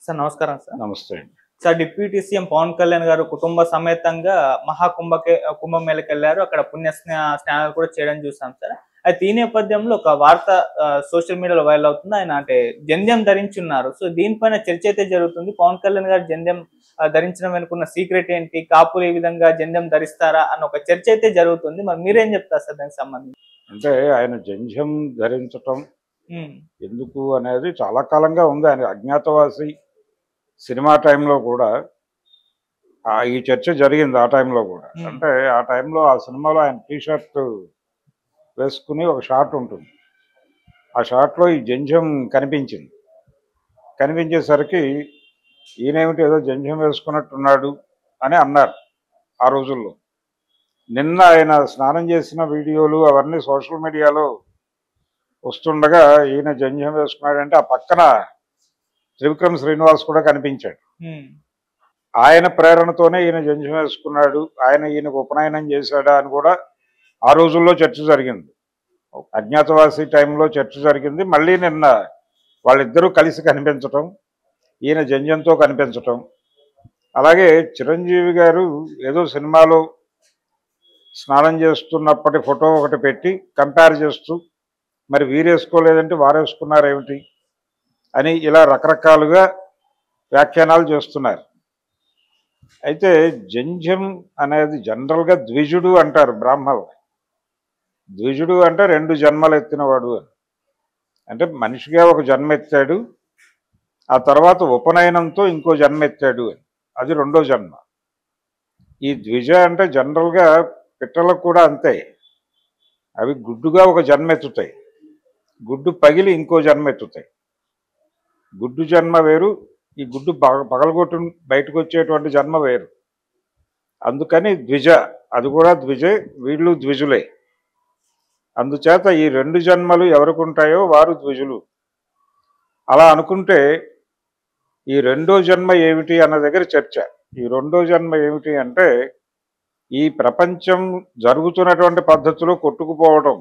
Sir నమస్కారం sir. నమస్తే అండి. Sir deputy CM Pavan Kalyan garu కుటుంబ సమేతంగా కుంభమేళకెళ్లారు. అక్కడ స్నానాలు కూడా చేయడం చూసాం సార్. అయితే ఈ నేపథ్యంలో ఒక వార్త సోషల్ మీడియాలో వైరల్ అవుతుంది. ఆయన అంటే జంధ్యం ధరించున్నారు. సో దీనిపైన చర్చ అయితే జరుగుతుంది. పవన్ కళ్యాణ్ గారు జంధ్యం ధరించడం వెనుకున్న సీక్రెట్ ఏంటి? కాపులు ఈ విధంగా జంధ్యం ధరిస్తారా అన్న ఒక చర్చ అయితే జరుగుతుంది. మరి మీరేం చెప్తారు సార్ దానికి సంబంధించి? అంటే ఆయన జంధ్యం ధరించటం ఎందుకు అనేది చాలా కాలంగా ఉంది. ఆయన అజ్ఞాతవాసి సినిమా టైంలో కూడా ఈ చర్చ జరిగింది. ఆ టైంలో కూడా అంటే ఆ టైంలో ఆ సినిమాలో ఆయన టీషర్ట్ వేసుకుని ఒక షాట్ ఉంటుంది. ఆ షాట్లో ఈ జంధ్యం కనిపించింది. కనిపించేసరికి ఈయనేమిటి ఏదో జంధ్యం వేసుకున్నట్టున్నాడు అని అన్నారు ఆ రోజుల్లో. నిన్న ఆయన స్నానం చేసిన వీడియోలు అవన్నీ సోషల్ మీడియాలో వస్తుండగా ఈయన జంధ్యం వేసుకున్నాడంటే ఆ పక్కన త్రివిక్రమ్ శ్రీనివాస్ కూడా కనిపించాడు. ఆయన ప్రేరణతోనే ఈయన జంధ్యం వేసుకున్నాడు, ఈయనకు ఉపనయనం చేశాడా అని కూడా ఆ రోజుల్లో చర్చ జరిగింది. అజ్ఞాతవాసి టైంలో చర్చ జరిగింది. మళ్ళీ నిన్న వాళ్ళిద్దరూ కలిసి కనిపించటం, ఈయన జంధ్యంతో కనిపించటం. అలాగే చిరంజీవి గారు ఏదో సినిమాలో స్నానం చేస్తున్నప్పటి ఫోటో ఒకటి పెట్టి కంపేర్ చేస్తూ మరి వీరేసుకోలేదంటే వారేసుకున్నారేమిటి అని ఇలా రకరకాలుగా వ్యాఖ్యానాలు చేస్తున్నారు. అయితే జంధ్యం అనేది జనరల్గా ద్విజుడు అంటారు బ్రాహ్మణులు. ద్విజుడు అంటే 2 జన్మలు ఎత్తినవాడు అని. అంటే మనిషిగా ఒక జన్మ ఎత్తాడు, ఆ తర్వాత ఉపనయనంతో ఇంకో జన్మ ఎత్తాడు అని. అది 2వ జన్మ. ఈ ద్విజ అంటే జనరల్గా పిట్టలకు కూడా అంతే. అవి గుడ్డుగా ఒక జన్మ ఎత్తుతాయి, గుడ్డు పగిలి ఇంకో జన్మ ఎత్తుతాయి. గుడ్డు జన్మ వేరు, ఈ గుడ్డు పగలగొట్టు బయటకు వచ్చేటువంటి జన్మ వేరు. అందుకని ద్విజ, అది కూడా ద్విజే, వీళ్ళు ద్విజులే. అందుచేత ఈ 2 జన్మలు ఎవరికి ఉంటాయో వారు ద్విజులు. అలా అనుకుంటే ఈ 2వ జన్మ ఏమిటి అన్న దగ్గర చర్చ. ఈ 2వ జన్మ ఏమిటి అంటే ఈ ప్రపంచం జరుగుతున్నటువంటి పద్ధతిలో కొట్టుకుపోవడం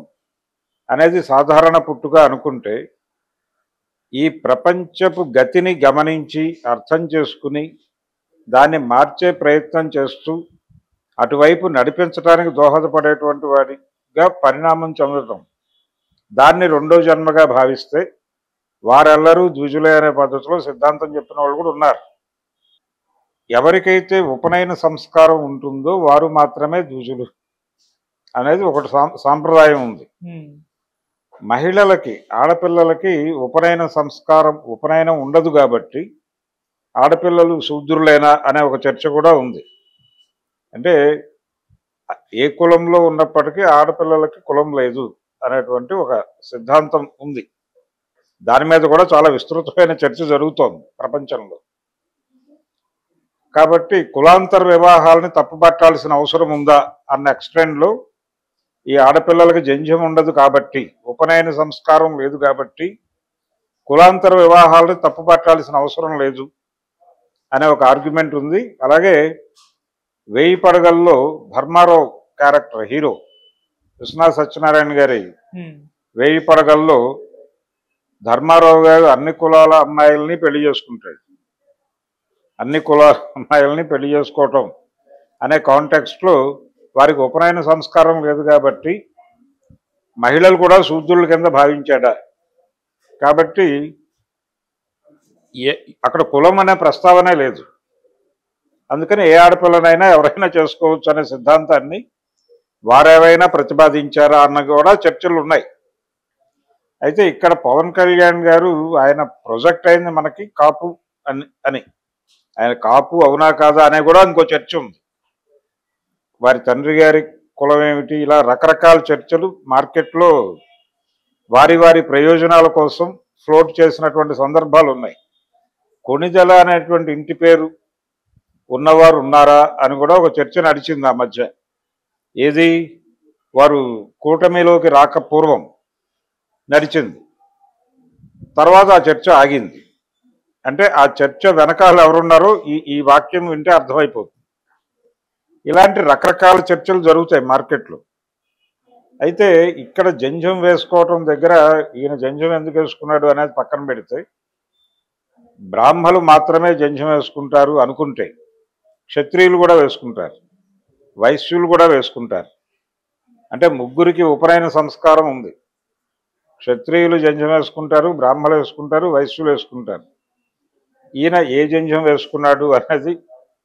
అనేది సాధారణ పుట్టుక అనుకుంటే, ఈ ప్రపంచపు గతిని గమనించి అర్థం చేసుకుని దాన్ని మార్చే ప్రయత్నం చేస్తూ అటువైపు నడిపించడానికి దోహదపడేటువంటి వాడిగా పరిణామం చెందటం, దాన్ని 2వ జన్మగా భావిస్తే వారెల్లరూ ద్విజులే అనే పద్ధతిలో సిద్ధాంతం చెప్పిన వాళ్ళు కూడా ఉన్నారు. ఎవరికైతే ఉపనయన సంస్కారం ఉంటుందో వారు మాత్రమే ద్విజులు అనేది ఒకటి సాంప్రదాయం ఉంది. మహిళలకి, ఆడపిల్లలకి ఉపనయనం ఉండదు కాబట్టి ఆడపిల్లలు శూద్రులేనా అనే ఒక చర్చ కూడా ఉంది. అంటే ఏ కులంలో ఉన్నప్పటికీ ఆడపిల్లలకి కులం లేదు అనేటువంటి ఒక సిద్ధాంతం ఉంది. దాని మీద కూడా చాలా విస్తృతమైన చర్చ జరుగుతోంది ప్రపంచంలో. కాబట్టి కులాంతర వివాహాలని తప్పుపట్టాల్సిన అవసరం ఉందా అన్న ఎక్స్టెండ్లో ఈ ఆడపిల్లలకి జంధ్యం ఉండదు కాబట్టి, ఉపనయన సంస్కారం లేదు కాబట్టి కులాంతర వివాహాలని తప్పుపట్టాల్సిన అవసరం లేదు అనే ఒక ఆర్గ్యుమెంట్ ఉంది. అలాగే 1000 పడగల్లో ధర్మారావు క్యారెక్టర్ హీరో విశ్వనాథ్ సత్యనారాయణ గారి 1000 పడగల్లో ధర్మారావు గారు అన్ని కులాల అమ్మాయిల్ని పెళ్లి చేసుకుంటాడు. అన్ని కులాల అమ్మాయిల్ని పెళ్లి చేసుకోవటం అనే కాంటెక్స్ట్లో వారికి ఉపనయన సంస్కారం లేదు కాబట్టి మహిళలు కూడా శూద్రుల కింద భావించాడా. కాబట్టి అక్కడ కులం అనే ప్రస్తావనే లేదు. అందుకని ఏ ఆడపిల్లనైనా ఎవరైనా చేసుకోవచ్చు అనే సిద్ధాంతాన్ని వారేవైనా ప్రతిపాదించారా అన్న కూడా చర్చలు ఉన్నాయి. అయితే ఇక్కడ పవన్ కళ్యాణ్ గారు ఆయన ప్రొజెక్ట్ అయింది మనకి కాపు అని. ఆయన కాపు అవునా కాదా అనే కూడా ఇంకో చర్చ ఉంది. వారి తండ్రి గారి కులం ఏమిటి, ఇలా రకరకాల చర్చలు మార్కెట్లో వారి వారి ప్రయోజనాల కోసం ఫ్లోట్ చేసినటువంటి సందర్భాలు ఉన్నాయి. కొణిదెల అనేటువంటి ఇంటి పేరు ఉన్నవారు ఉన్నారా అని కూడా ఒక చర్చ నడిచింది ఆ మధ్య. ఏది, వారు కూటమిలోకి రాక పూర్వం నడిచింది. తర్వాత ఆ చర్చ ఆగింది. అంటే ఆ చర్చ వెనకాల ఎవరున్నారో ఈ వాక్యం వింటే అర్థమైపోతుంది. ఇలాంటి రకరకాల చర్చలు జరుగుతాయి మార్కెట్లో. అయితే ఇక్కడ జంధ్యం వేసుకోవటం దగ్గర ఈయన జంధ్యం ఎందుకు వేసుకున్నాడు అనేది పక్కన పెడితే, బ్రాహ్మలు మాత్రమే జంధ్యం వేసుకుంటారు అనుకుంటే క్షత్రియులు కూడా వేసుకుంటారు, వైశ్యులు కూడా వేసుకుంటారు. అంటే ముగ్గురికి ఉపనయన సంస్కారం ఉంది. క్షత్రియులు జంధ్యం వేసుకుంటారు, బ్రాహ్మలు వేసుకుంటారు, వైశ్యులు వేసుకుంటారు. ఈయన ఏ జంధ్యం వేసుకున్నాడు అనేది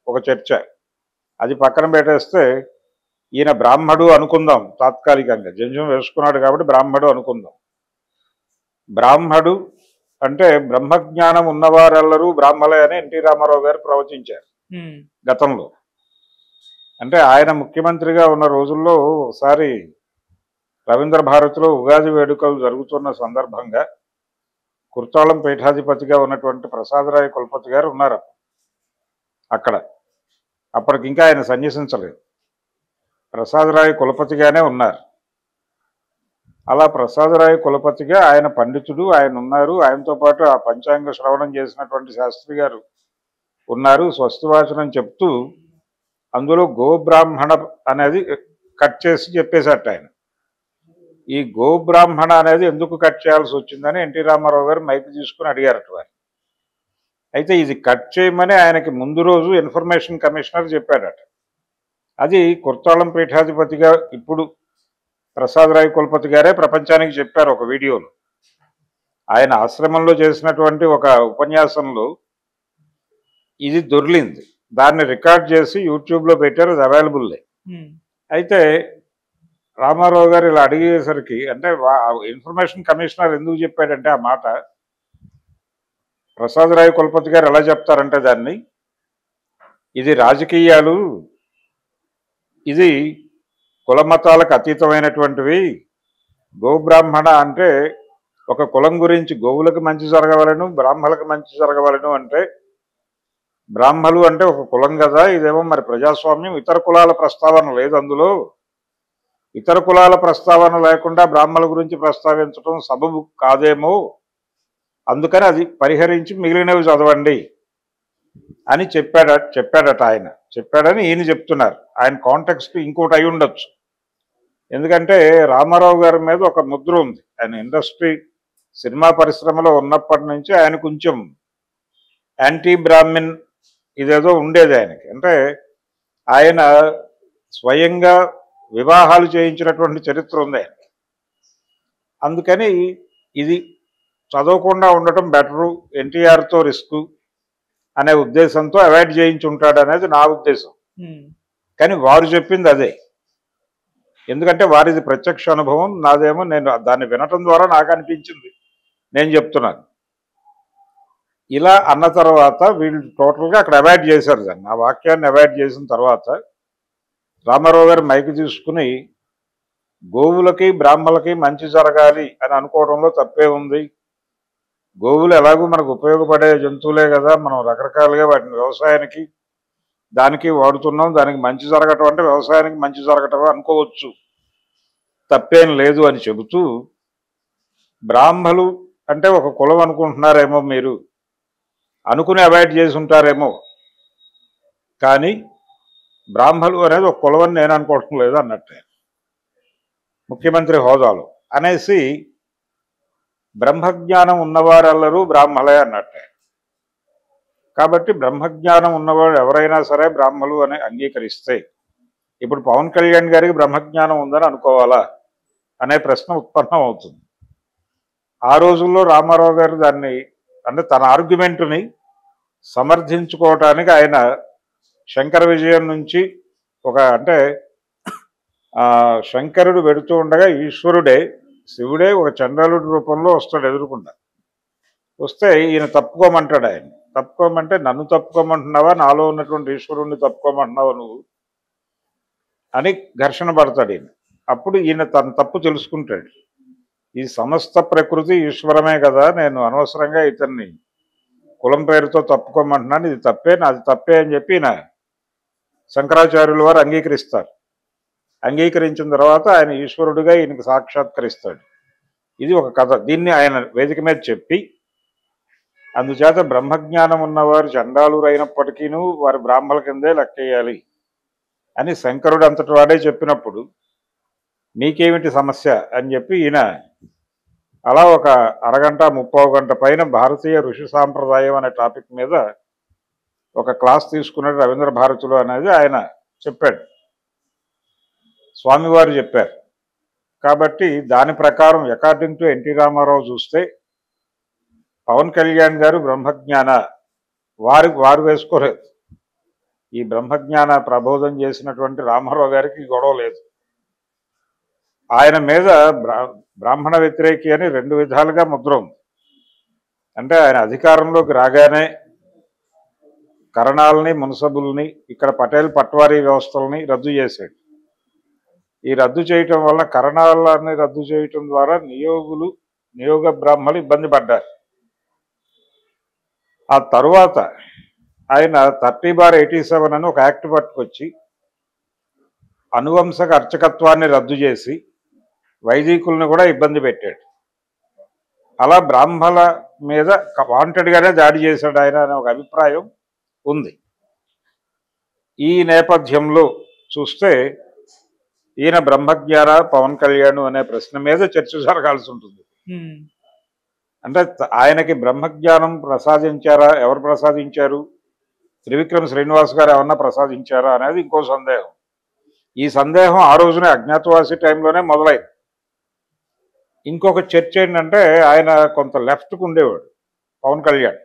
ఒక చర్చ. అది పక్కన పెట్టేస్తే ఈయన బ్రాహ్మడు అనుకుందాం తాత్కాలికంగా, జంధ్యం వేసుకున్నాడు కాబట్టి బ్రాహ్మడు అనుకుందాం. బ్రాహ్మడు అంటే బ్రహ్మజ్ఞానం ఉన్నవారెల్లరూ బ్రాహ్మలే అని ఎన్టీ రామారావు గారు ప్రవచించారు గతంలో. అంటే ఆయన ముఖ్యమంత్రిగా ఉన్న రోజుల్లో ఒకసారి రవీంద్ర భారతిలో ఉగాది వేడుకలు జరుగుతున్న సందర్భంగా కుర్తాళం పీఠాధిపతిగా ఉన్నటువంటి ప్రసాదరాయ కులపతి గారు ఉన్నారు అక్కడ. అప్పటికి ఇంకా ఆయన సన్యసించలేదు, ప్రసాదరాయ కులపతిగానే ఉన్నారు. అలా ప్రసాదరాయ కులపతిగా ఆయన పండితుడు, ఆయన ఉన్నారు. ఆయనతో పాటు ఆ పంచాంగ శ్రవణం చేసినటువంటి శాస్త్రి గారు ఉన్నారు. స్వస్తివాచనం చెప్తూ అందులో గోబ్రాహ్మణ అనేది కట్ చేసి చెప్పేశాట ఆయన. ఈ గోబ్రాహ్మణ అనేది ఎందుకు కట్ చేయాల్సి వచ్చిందని ఎన్టీ రామారావు గారు మైక్ తీసుకుని అడిగారట వారు. అయితే ఇది కట్ చేయమని ఆయనకి ముందు రోజు ఇన్ఫర్మేషన్ కమిషనర్ చెప్పాడట. అది కుర్తాళం పీఠాధిపతిగా ఇప్పుడు ప్రసాదరాయ కులపతి గారే ప్రపంచానికి చెప్పారు ఒక వీడియోలో. ఆయన ఆశ్రమంలో చేసినటువంటి ఒక ఉపన్యాసంలో ఇది దొర్లింది, దాన్ని రికార్డ్ చేసి యూట్యూబ్లో పెట్టారు, అది అవైలబుల్లే. అయితే రామారావు గారు ఇలా అడిగేసరికి, అంటే ఇన్ఫర్మేషన్ కమిషనర్ ఎందుకు చెప్పాడంటే ఆ మాట, ప్రసాదరాయ కులపతి గారు ఎలా చెప్తారంటే దాన్ని, ఇది రాజకీయాలు, ఇది కుల మతాలకు అతీతమైనటువంటివి. గోబ్రాహ్మణ అంటే ఒక కులం గురించి గోవులకు మంచి జరగవలను, బ్రాహ్మణులకు మంచి జరగవలను అంటే, బ్రాహ్మలు అంటే ఒక కులం కదా, ఇదేమో మరి ప్రజాస్వామ్యం, ఇతర కులాల ప్రస్తావన లేదు అందులో. ఇతర కులాల ప్రస్తావన లేకుండా బ్రాహ్మణుల గురించి ప్రస్తావించడం సబబు కాదేమో, అందుకని అది పరిహరించి మిగిలినవి చదవండి అని చెప్పాడట ఆయన. చెప్పాడని ఈయన చెప్తున్నారు. ఆయన కాంటెక్స్ట్ ఇంకోటి అయి ఉండొచ్చు. ఎందుకంటే రామారావు గారి మీద ఒక ముద్ర ఉంది. ఆయన ఇండస్ట్రీ సినిమా పరిశ్రమలో ఉన్నప్పటి నుంచి ఆయన కొంచెం యాంటీ బ్రాహ్మిన్ ఇదేదో ఉండేది ఆయనకి. అంటే ఆయన స్వయంగా వివాహాలు చేయించినటువంటి చరిత్ర ఉంది ఆయనకి. అందుకని ఇది చదవకుండా ఉండటం బెటరు, ఎన్టీఆర్తో రిస్క్ అనే ఉద్దేశంతో అవాయిడ్ చేయించి ఉంటాడు అనేది నా ఉద్దేశం. కానీ వారు చెప్పింది అదే. ఎందుకంటే వారిది ప్రత్యక్ష అనుభవం, నాదేమో నేను దాన్ని వినటం ద్వారా నాకు అనిపించింది, నేను చెప్తున్నాను. ఇలా అన్న తర్వాత వీళ్ళు టోటల్గా అక్కడ అవాయిడ్ చేశారు దాన్ని. ఆ వాక్యాన్ని అవాయిడ్ చేసిన తర్వాత రామారావు గారు మైక్ తీసుకుని, గోవులకి బ్రాహ్మణులకి మంచి జరగాలి అని అనుకోవడంలో తప్పే ఉంది. గోవులు ఎలాగూ మనకు ఉపయోగపడే జంతువులే కదా, మనం రకరకాలుగా వాటిని వ్యవసాయానికి దానికి వాడుతున్నాం, దానికి మంచి జరగటం అంటే వ్యవసాయానికి మంచి జరగటం అనుకోవచ్చు, తప్పేం లేదు అని చెబుతూ, బ్రాహ్మలు అంటే ఒక కులం అనుకుంటున్నారేమో, మీరు అనుకుని అవాయిడ్ చేసి ఉంటారేమో, కానీ బ్రాహ్మలు అనేది ఒక కులం అని నేను అనుకోవటం లేదు అన్నట్టే ముఖ్యమంత్రి హోదాలో అనేసి, బ్రహ్మజ్ఞానం ఉన్నవారెల్లరూ బ్రాహ్మలే అన్నట్టే. కాబట్టి బ్రహ్మజ్ఞానం ఉన్నవాడు ఎవరైనా సరే బ్రాహ్మలు అని అంగీకరిస్తే, ఇప్పుడు పవన్ కళ్యాణ్ గారికి బ్రహ్మజ్ఞానం ఉందని అనుకోవాలా అనే ప్రశ్న ఉత్పన్నం అవుతుంది. ఆ రోజుల్లో రామారావు గారు దాన్ని, అంటే తన ఆర్గ్యుమెంటుని సమర్థించుకోవటానికి ఆయన శంకర విజయం నుంచి ఒక, అంటే శంకరుడు వెడుతూ ఉండగా ఈశ్వరుడే, శివుడే ఒక చండాలుడి రూపంలో వస్తాడు ఎదురుకుండా. వస్తే ఈయన తప్పుకోమంటాడు. ఆయన తప్పుకోమంటే, నన్ను తప్పుకోమంటున్నావా, నాలో ఉన్నటువంటి ఈశ్వరుణ్ణి తప్పుకోమంటున్నావా నువ్వు అని ఘర్షణ పడతాడు ఈయన. అప్పుడు ఈయన తన తప్పు తెలుసుకుంటాడు. ఈ సమస్త ప్రకృతి ఈశ్వరమే కదా, నేను అనవసరంగా ఇతన్ని కులం పేరుతో తప్పుకోమంటున్నాను, ఇది తప్పే, నాది తప్పే అని చెప్పి ఈయన శంకరాచార్యుల వారు అంగీకరిస్తారు. అంగీకరించిన తర్వాత ఆయన ఈశ్వరుడిగా ఈయనకు సాక్షాత్కరిస్తాడు. ఇది ఒక కథ. దీన్ని ఆయన వేదిక మీద చెప్పి, అందుచేత బ్రహ్మజ్ఞానం ఉన్నవారు చండాలురు అయినప్పటికీను వారి బ్రాహ్మణుల కిందే లెక్కేయాలి అని శంకరుడు అంతటి వాడే చెప్పినప్పుడు మీకేమిటి సమస్య అని చెప్పి ఈయన అలా ఒక అరగంట 30 గంట పైన భారతీయ ఋషి సాంప్రదాయం అనే టాపిక్ మీద ఒక క్లాస్ తీసుకున్నాడు రవీంద్ర భారతిలో అనేది ఆయన చెప్పాడు, స్వామివారు చెప్పారు. కాబట్టి దాని ప్రకారం అకార్డింగ్ టు ఎన్టీ రామారావు చూస్తే పవన్ కళ్యాణ్ గారు బ్రహ్మజ్ఞాన వారు వేసుకోలేదు. ఈ బ్రహ్మజ్ఞాన ప్రబోధం చేసినటువంటి రామారావు గారికి గొడవ లేదు. ఆయన మీద బ్రాహ్మణ వ్యతిరేకి అని 2 విధాలుగా ముద్ర ఉంది. అంటే ఆయన అధికారంలోకి రాగానే కరణాలని, మున్సబుల్ని, ఇక్కడ పటేల్ పట్వారీ వ్యవస్థలని రద్దు చేశాడు. ఈ రద్దు చేయటం వల్ల కరణాలని రద్దు చేయటం ద్వారా నియోగ బ్రాహ్మణులు ఇబ్బంది పడ్డారు. ఆ తరువాత ఆయన 30/87 అని ఒక యాక్ట్ పట్టుకొచ్చి అనువంశక అర్చకత్వాన్ని రద్దు చేసి వైదికులను కూడా ఇబ్బంది పెట్టాడు. అలా బ్రాహ్మణుల మీద వాంటెడ్గానే దాడి చేశాడు ఆయన అనే ఒక అభిప్రాయం ఉంది. ఈ నేపథ్యంలో చూస్తే ఈయన బ్రహ్మజ్ఞాన పవన్ కళ్యాణ్ అనే ప్రశ్న మీద చర్చ జరగాల్సి ఉంటుంది. అంటే ఆయనకి బ్రహ్మజ్ఞానం ప్రసాదించారా, ఎవరు ప్రసాదించారు, త్రివిక్రమ్ శ్రీనివాస్ గారు ఏమన్నా ప్రసాదించారా అనేది ఇంకో సందేహం. ఈ సందేహం ఆ రోజునే అజ్ఞాతవాసి టైంలోనే మొదలైంది. ఇంకొక చర్చ ఏంటంటే ఆయన కొంత లెఫ్ట్కు ఉండేవాడు పవన్ కళ్యాణ్.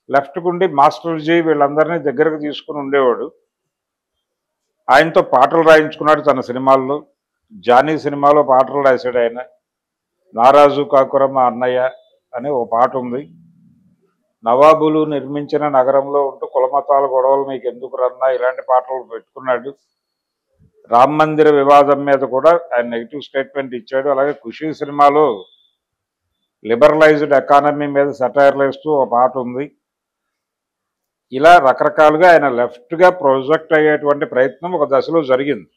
లెఫ్ట్కు ఉండి మాస్టర్జీ వీళ్ళందరినీ దగ్గరకు తీసుకుని ఉండేవాడు. ఆయనతో పాటలు రాయించుకున్నాడు తన సినిమాల్లో. జానీ సినిమాలో పాటలు రాశాడు ఆయన. నారాజు కాకురమ్మ అన్నయ్య అనే ఓ పాట ఉంది. నవాబులు నిర్మించిన నగరంలో ఉంటూ కులమతాల గొడవలు మీకు ఎందుకు రన్నా ఇలాంటి పాటలు పెట్టుకున్నాడు. రామ మందిర వివాదం మీద కూడా ఆయన నెగిటివ్ స్టేట్మెంట్ ఇచ్చాడు. అలాగే ఖుషీ సినిమాలో లిబరలైజ్డ్ ఎకానమీ మీద సెటైర్లు వేస్తూ ఒక పాట ఉంది. ఇలా రకరకాలుగా ఆయన లెఫ్ట్గా ప్రొజెక్ట్ అయ్యేటువంటి ప్రయత్నం ఒక దశలో జరిగింది.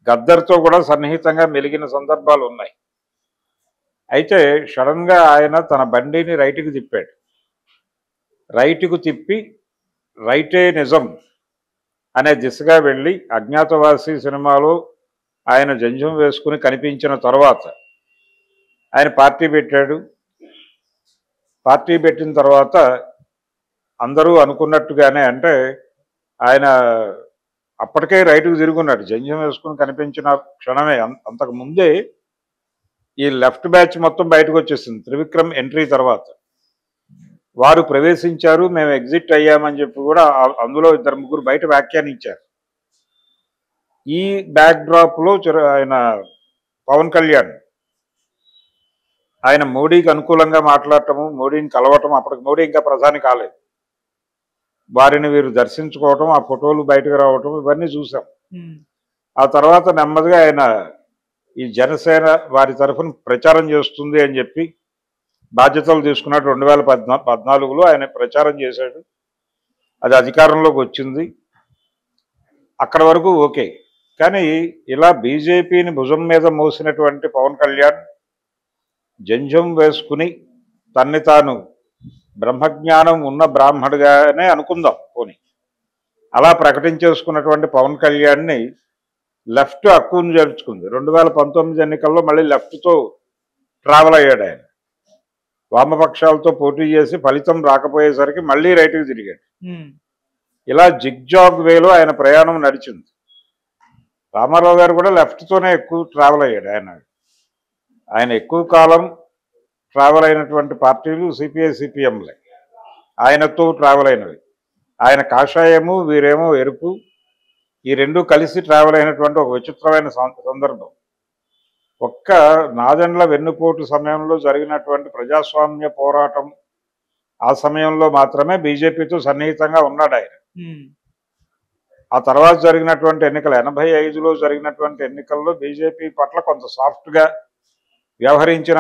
గద్దర్తో కూడా సన్నిహితంగా మెలిగిన సందర్భాలు ఉన్నాయి. అయితే సడన్గా ఆయన తన బండిని రైట్కి తిప్పాడు. రైట్కు తిప్పి రైటే నిజం అనే దిశగా వెళ్ళి అజ్ఞాతవాసి సినిమాలో ఆయన జంజం వేసుకుని కనిపించిన తర్వాత ఆయన పార్టీ పెట్టాడు. పార్టీ పెట్టిన తర్వాత అందరూ అనుకున్నట్టుగానే, అంటే ఆయన అప్పటికే రైటుకు తిరుగున్నాడు. జంజం వేసుకుని కనిపించిన క్షణమే అంతకు ముందే ఈ లెఫ్ట్ బ్యాచ్ మొత్తం బయటకు వచ్చేసింది. త్రివిక్రమ్ ఎంట్రీ తర్వాత వారు ప్రవేశించారు, మేము ఎగ్జిట్ అయ్యామని చెప్పి కూడా అందులో 2-3 బయట వ్యాఖ్యానించారు. ఈ బ్యాక్ డ్రాప్లో ఆయన పవన్ కళ్యాణ్ ఆయన మోడీకి అనుకూలంగా మాట్లాడటము, మోడీని కలవటం, అప్పటికి మోడీ ఇంకా ప్రధాని కాలేదు, వారిని వీరు దర్శించుకోవటం, ఆ ఫోటోలు బయటకు రావటం, ఇవన్నీ చూసాం. ఆ తర్వాత నెమ్మదిగా ఆయన ఈ జనసేన వారి తరఫున ప్రచారం చేస్తుంది అని చెప్పి బాధ్యతలు తీసుకున్నాడు. 2014లో ఆయన ప్రచారం చేశాడు. అది అధికారంలోకి వచ్చింది. అక్కడ వరకు ఓకే. కానీ ఇలా బీజేపీని భుజం మీద మోసినటువంటి పవన్ కళ్యాణ్ జంజం వేసుకుని తన్ని తాను బ్రహ్మజ్ఞానం ఉన్న బ్రాహ్మడుగానే అనుకుందాం పోనీ, అలా ప్రకటించేసుకున్నటువంటి పవన్ కళ్యాణ్ని లెఫ్ట్ హక్కును చేర్చుకుంది. 2019 ఎన్నికల్లో మళ్ళీ లెఫ్ట్తో ట్రావెల్ అయ్యాడు ఆయన. వామపక్షాలతో పోటీ చేసి ఫలితం రాకపోయేసరికి మళ్ళీ రైట్కి తిరిగాడు. ఇలా జిగ్జాగ్ వేలో ఆయన ప్రయాణం నడిచింది. రామారావు గారు కూడా లెఫ్ట్తోనే ఎక్కువ ట్రావెల్ అయ్యాడు. ఆయన ఎక్కువ కాలం ట్రావెల్ అయినటువంటి పార్టీలు సిపిఐ సిపిఎంలే ఆయనతో ట్రావెల్ అయినవి. ఆయన కాషాయము, వీరేమో ఎరుపు, ఈ రెండు కలిసి ట్రావెల్ అయినటువంటి ఒక విచిత్రమైన సందర్భం. ఒక్క నాదెండ్ల వెన్నుపోటు సమయంలో జరిగినటువంటి ప్రజాస్వామ్య పోరాటం, ఆ సమయంలో మాత్రమే బీజేపీతో సన్నిహితంగా ఉన్నాడు ఆయన. ఆ తర్వాత జరిగినటువంటి ఎన్నికలు 85లో జరిగినటువంటి ఎన్నికల్లో బీజేపీ పట్ల కొంత సాఫ్ట్గా వ్యవహరించిన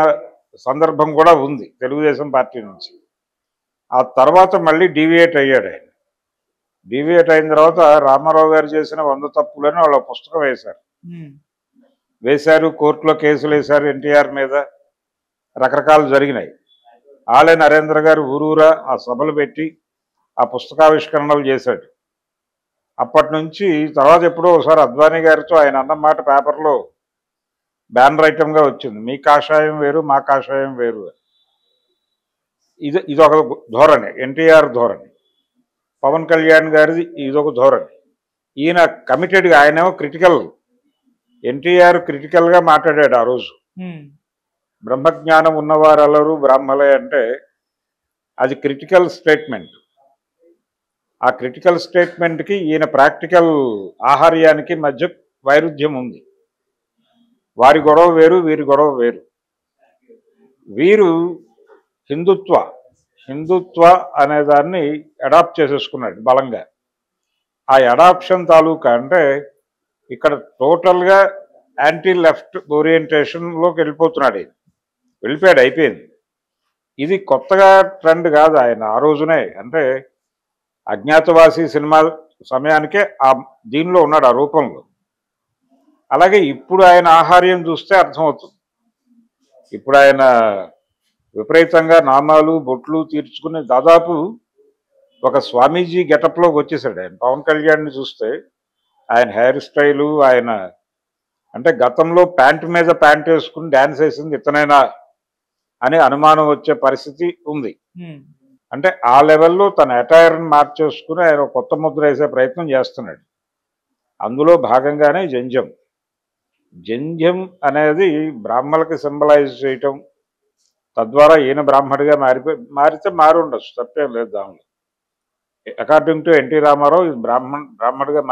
సందర్భం కూడా ఉంది తెలుగుదేశం పార్టీ నుంచి. ఆ తర్వాత మళ్ళీ డీవియేట్ అయ్యాడు ఆయన. డీవియేట్ అయిన తర్వాత రామారావు గారు చేసిన 100 తప్పులని వాళ్ళ పుస్తకం వేశారు, కోర్టులో కేసులు వేశారు ఎన్టీఆర్ మీద, రకరకాలు జరిగినాయి. ఆలే నరేంద్ర గారు ఊరూరా ఆ సభలు పెట్టి ఆ పుస్తకావిష్కరణలు చేశాడు. అప్పటి నుంచి తర్వాత ఎప్పుడో ఒకసారి అద్వానీ గారితో ఆయన అన్నమాట పేపర్లో బ్యానర్ ఐటమ్గా వచ్చింది, మీ కాషాయం వేరు మా కాషాయం వేరు. ఇది ఒక ధోరణి, ఎన్టీఆర్ ధోరణి. పవన్ కళ్యాణ్ గారిది ఇదొక ధోరణి. ఈయన కమిటెడ్గా, ఆయనేమో క్రిటికల్, ఎన్టీఆర్ క్రిటికల్గా మాట్లాడాడు ఆ రోజు. బ్రహ్మజ్ఞానం ఉన్నవారెల్లరూ బ్రాహ్మలే అంటే అది క్రిటికల్ స్టేట్మెంట్. ఆ క్రిటికల్ స్టేట్మెంట్కి ఈయన ప్రాక్టికల్ ఆహార్యానికి మధ్య వైరుధ్యం ఉంది. వారి గొడవ వేరు, వీరి గొడవ వేరు. వీరు హిందుత్వ అనే దాన్ని అడాప్ట్ చేసేసుకున్నాడు బలంగా. ఆ అడాప్షన్ తాలూకా అంటే ఇక్కడ టోటల్గా యాంటీ లెఫ్ట్ ఓరియంటేషన్లోకి వెళ్ళిపోయాడు, అయిపోయింది. ఇది కొత్తగా ట్రెండ్ కాదు. ఆయన ఆ రోజునే, అంటే అజ్ఞాతవాసి సినిమా సమయానికే దీనిలో ఉన్నాడు, ఆ రూపంలో. అలాగే ఇప్పుడు ఆయన ఆహార్యం చూస్తే అర్థమవుతుంది. ఇప్పుడు ఆయన విపరీతంగా నామాలు బొట్లు తీర్చుకుని దాదాపు ఒక స్వామీజీ గెటప్లోకి వచ్చేసాడు ఆయన. పవన్ కళ్యాణ్ని చూస్తే ఆయన హెయిర్ స్టైలు, ఆయన అంటే గతంలో ప్యాంటు మీద ప్యాంట్ వేసుకుని డ్యాన్స్ వేసింది ఇతనైనా అని అనుమానం వచ్చే పరిస్థితి ఉంది. అంటే ఆ లెవెల్లో తన అటైర్ని మార్చేసుకుని ఆయన కొత్త ముద్ర వేసే ప్రయత్నం చేస్తున్నాడు. అందులో భాగంగానే జంధ్యం అనేది బ్రాహ్మణులకి సింబలైజ్ చేయటం, తద్వారా ఈయన బ్రాహ్మడిగా మారితే మారి ఉండొచ్చు, తప్పేం లేదు దానిలో. అకార్డింగ్ టు ఎన్టీ రామారావు ఇది బ్రాహ్మడిగా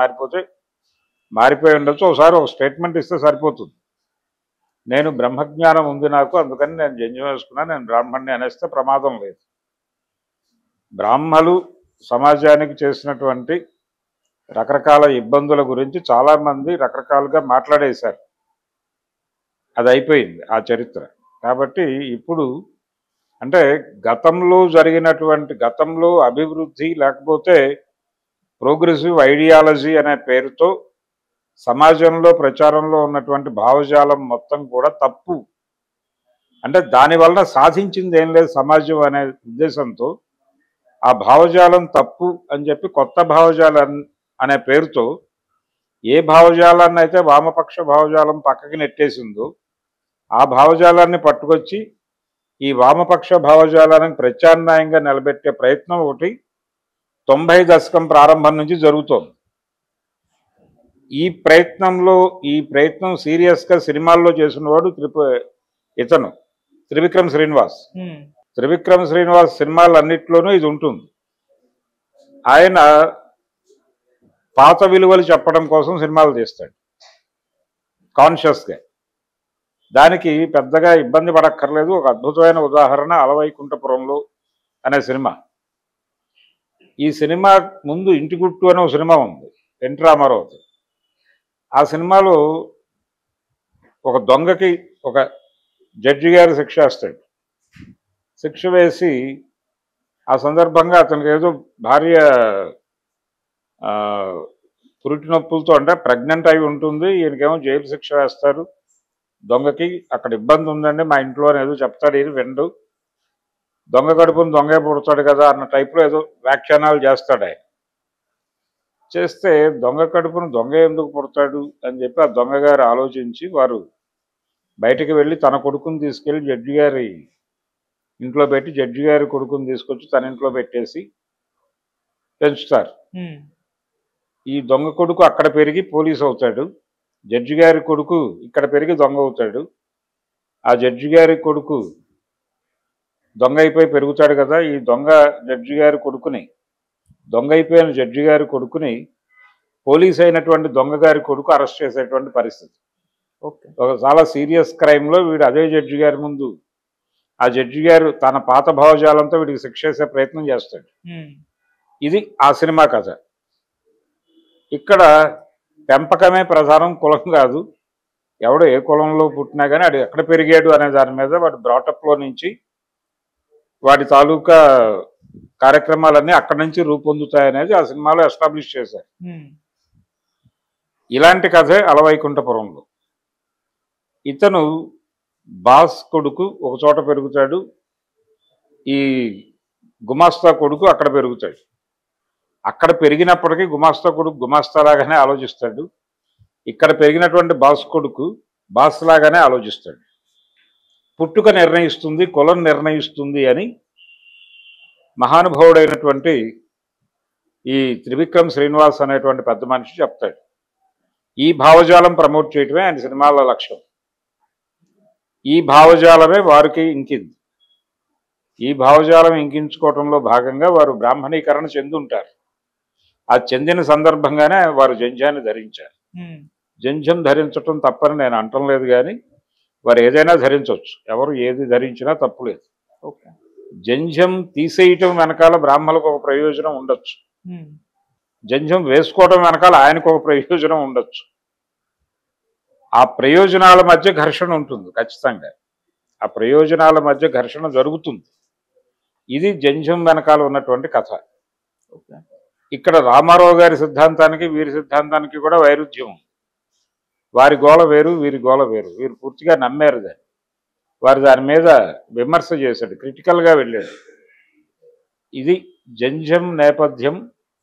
మారిపోయి ఉండొచ్చు. ఒకసారి ఒక స్టేట్మెంట్ ఇస్తే సరిపోతుంది, నేను బ్రహ్మజ్ఞానం ఉంది నాకు, అందుకని నేను జంధ్యం వేసుకున్నాను, నేను బ్రాహ్మణ్ణి అనేస్తే ప్రమాదం లేదు. బ్రాహ్మలు సమాజానికి చేసినటువంటి రకరకాల ఇబ్బందుల గురించి చాలామంది రకరకాలుగా మాట్లాడేశారు. అది అయిపోయింది ఆ చరిత్ర. కాబట్టి ఇప్పుడు అంటే గతంలో అభివృద్ధి లేకపోతే ప్రోగ్రెసివ్ ఐడియాలజీ అనే పేరుతో సమాజంలో ప్రచారంలో ఉన్నటువంటి భావజాలం మొత్తం కూడా తప్పు. అంటే దానివల్ల సాధించింది ఏం లేదు సమాజం అనే ఉద్దేశంతో ఆ భావజాలం తప్పు అని చెప్పి కొత్త భావజాలం అనే పేరుతో ఏ భావజాలాన్ని అయితే వామపక్ష భావజాలం పక్కకి నెట్టేసిందో ఆ భావజాలాన్ని పట్టుకొచ్చి ఈ వామపక్ష భావజాలానికి ప్రత్యామ్నాయంగా నిలబెట్టే ప్రయత్నం ఒకటి 90 దశకం ప్రారంభం నుంచి జరుగుతోంది. ఈ ప్రయత్నం సీరియస్గా సినిమాల్లో చేసినవాడు ఇతను త్రివిక్రమ్ శ్రీనివాస్. త్రివిక్రమ్ శ్రీనివాస్ సినిమాలన్నింటిలోనూ ఇది ఉంటుంది. ఆయన పాత విలువలు చెప్పడం కోసం సినిమాలు తీస్తాడు కాన్షియస్గా. దానికి పెద్దగా ఇబ్బంది పడక్కర్లేదు. ఒక అద్భుతమైన ఉదాహరణ అలవైకుంఠపురంలో అనే సినిమా. ఈ సినిమా ముందు ఇంటి గుట్టు అనే ఒక సినిమా ఉంది ఎన్టీ రామారావు. ఆ సినిమాలో ఒక దొంగకి ఒక జడ్జి గారు శిక్ష వేస్తాడు. శిక్ష వేసి ఆ సందర్భంగా అతనికి ఏదో భార్య పురిటి నొప్పులతో, అంటే ప్రెగ్నెంట్ అయి ఉంటుంది, ఈయనకేమో జైలు శిక్ష వేస్తారు. దొంగకి అక్కడ ఇబ్బంది ఉందండి మా ఇంట్లో అని ఏదో చెప్తాడు. ఈయన విండు. దొంగ కడుపుని దొంగే పుడతాడు కదా అన్న టైప్లో ఏదో వ్యాఖ్యానాలు చేస్తాడు ఆయన. చేస్తే దొంగ కడుపును దొంగ ఎందుకు పుడతాడు అని చెప్పి ఆ దొంగ గారు ఆలోచించి వారు బయటికి వెళ్ళి తన కొడుకుని తీసుకెళ్ళి జడ్జి గారి ఇంట్లో పెట్టి జడ్జి గారి కొడుకుని తీసుకొచ్చి తన ఇంట్లో పెట్టేసి పెంచుతారు. ఈ దొంగ కొడుకు అక్కడ పెరిగి పోలీసు అవుతాడు, జడ్జి గారి కొడుకు ఇక్కడ పెరిగి దొంగ అవుతాడు. ఆ జడ్జి గారి కొడుకు దొంగ అయిపోయి పెరుగుతాడు కదా. ఈ దొంగ అయిపోయిన జడ్జి గారి కొడుకుని పోలీస్ అయినటువంటి దొంగ గారి కొడుకు అరెస్ట్ చేసేటువంటి పరిస్థితి. ఒక చాలా సీరియస్ క్రైమ్లో వీడు అదే జడ్జి గారి ముందు ఆ జడ్జి గారు తన పాత భావజాలంతో వీడికి శిక్ష చేసే ప్రయత్నం చేస్తాడు. ఇది ఆ సినిమా కథ. ఇక్కడ పెంపకమే ప్రధానం, కులం కాదు. ఎవడో ఏ కులంలో పుట్టినా కానీ వాడు ఎక్కడ పెరిగాడు అనే దాని మీద వాడు బ్రాటప్లో నుంచి వాడి తాలూకా కార్యక్రమాలన్నీ అక్కడి నుంచి రూపొందుతాయనేది ఆ సినిమాలో ఎస్టాబ్లిష్ చేశారు. ఇలాంటి కథే అలవైకుంఠపురంలో. ఇతను బాస్ కొడుకు ఒక చోట పెరుగుతాడు, ఈ గుమాస్తా కొడుకు అక్కడ పెరుగుతాడు. అక్కడ పెరిగినప్పటికీ గుమాస్తా కొడుకు గుమాస్తాలాగానే ఆలోచిస్తాడు. ఇక్కడ పెరిగినటువంటి బాస్ కొడుకు బాస్ లాగానే ఆలోచిస్తాడు. పుట్టుక నిర్ణయిస్తుంది, కులం నిర్ణయిస్తుంది అని మహానుభావుడైనటువంటి ఈ త్రివిక్రమ్ శ్రీనివాస్ అనేటువంటి పెద్ద మనిషి చెప్తాడు. ఈ భావజాలం ప్రమోట్ చేయటమే ఆయన సినిమాల లక్ష్యం. ఈ భావజాలమే వారికి ఇంకింది. ఈ భావజాలం ఇంకించుకోవటంలో భాగంగా వారు బ్రాహ్మణీకరణ చెందుంటారు. ఆ చెందిన సందర్భంగానే వారు జంధ్యాన్ని ధరించారు. జంధ్యం ధరించటం తప్పని నేను అంటం లేదు, కానీ వారు ఏదైనా ధరించవచ్చు. ఎవరు ఏది ధరించినా తప్పులేదు. జంధ్యం తీసేయటం వెనకాల బ్రాహ్మణులకు ఒక ప్రయోజనం ఉండొచ్చు, జంధ్యం వేసుకోవటం వెనకాల ఆయనకు ఒక ప్రయోజనం ఉండొచ్చు. ఆ ప్రయోజనాల మధ్య ఘర్షణ ఉంటుంది ఖచ్చితంగా. ఆ ప్రయోజనాల మధ్య ఘర్షణ జరుగుతుంది. ఇది జంధ్యం వెనకాల ఉన్నటువంటి కథ. ఇక్కడ రామారావు గారి సిద్ధాంతానికి వీరి సిద్ధాంతానికి కూడా వైరుధ్యం ఉంది. వారి గోల వేరు, వీరి గోల వేరు. వీరు పూర్తిగా నమ్మారు దాన్ని. వారు దాని మీద విమర్శ చేశాడు, క్రిటికల్గా వెళ్ళాడు. ఇది జంధ్యం నేపథ్యం